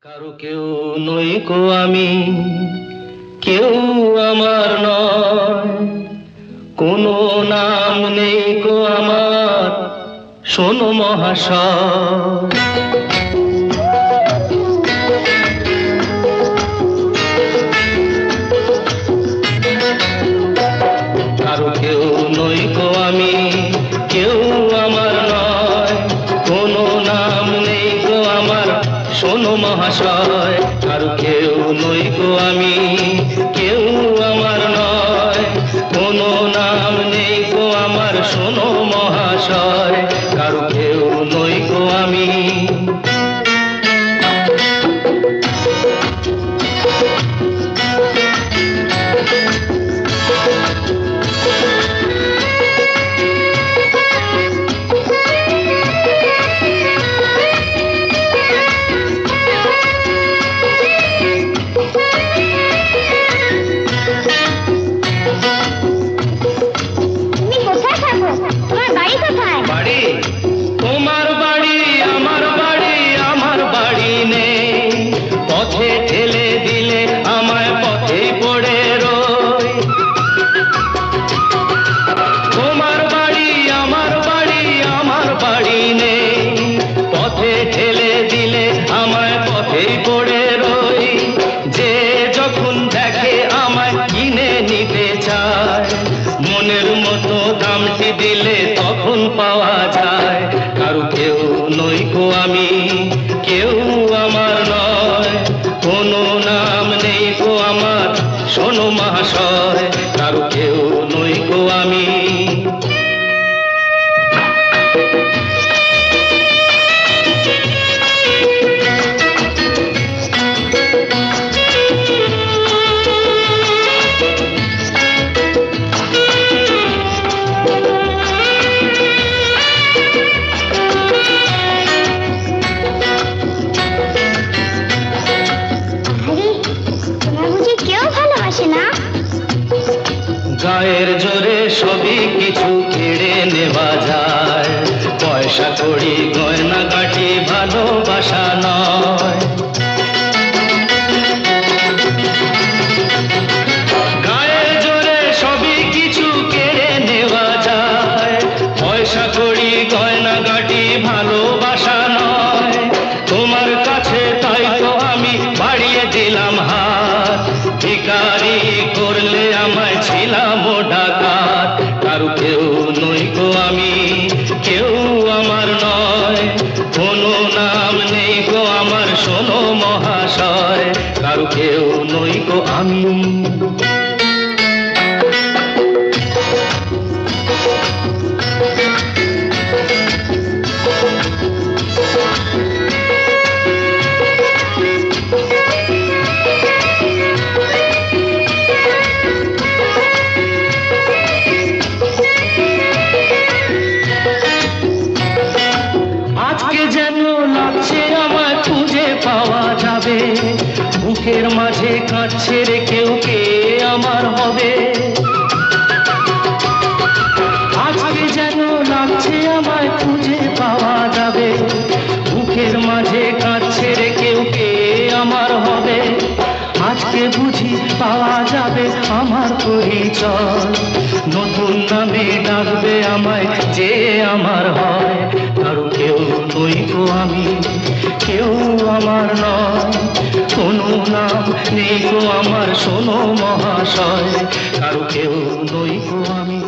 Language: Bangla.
কারো কেউ নই কো আমি, কেউ আমার নয়, কোনো নাম নেই কো আমার, শোনো মহাশয়। কারো কেউ নই কো আমি, কেউ আমার নয়, কোনো নাম নেই কো আমার, শোনো মহাশয়। কারো কেউ নই কো আমি, কেউ আমার নয়, কোনো নাম নেই কো আমার, শোনো মহাশয়। কারো কেউ নই কো আমি। বাড়ি তোমার বাড়ি আমার বাড়ি, আমার বাড়ি নেই, পথে ঠেলে দিলে আমায় পথে পড়ে রই। তোমার বাড়ি আমার বাড়ি, আমার বাড়ি নেই, পথে ঠেলে দিলে আমায় পথেই পড়ে রই। যে যখন দেখে আমায় কিনে নিতে চায়, মনের মতো দামটি দিলে তখন পাওয়া যায়। কারো কেউ নই কো আমি, কেউ আমার নয়, কোনো নাম নেই কো আমার, শোনো মহাশয়। কারো কেউ নই কো আমি। গায়ের জোরে সবই কিছু কেড়ে নেওয়া যায়, পয়সা কড়ি গয়না গাটি ভালোবাসা নয়। গায়ের জোরে সবই কিছু কেড়ে নেওয়া যায়, পয়সা কড়ি গয়না গাটি ভালোবাসা নয়। তোমার কাছে তাই তো আমি বাড়িয়ে দিলাম হাত, ভিখারি করলে আমায় ছিলাম ডাকাত। কারো কেউ নই কো আমি, কেউ আমার নয়, কোনো নাম নেই গো আমার, শোনো মহাশয়। কারো কেউ নই কো আমি। পাওয়া যাবে বুকের মাঝে কাঁদছে রে কেউ, কে আমার হবে। আজকে যেন লাগছে আমায় খুঁজে পাওয়া যাবে, বুকের মাঝে কাঁদছে রে কেউ, কে আমার হবে। আজকে বুঝি পাওয়া যাবে আমার পরিচয়, নতুন নামে ডাকবে আমায় যে আমার হয়। কারো কেউ নই কো আমি, কেউ আমার নয়, কোনো নাম নেই কো আমার, শোনো মহাশয়। কারো কেউ নই কো আমি।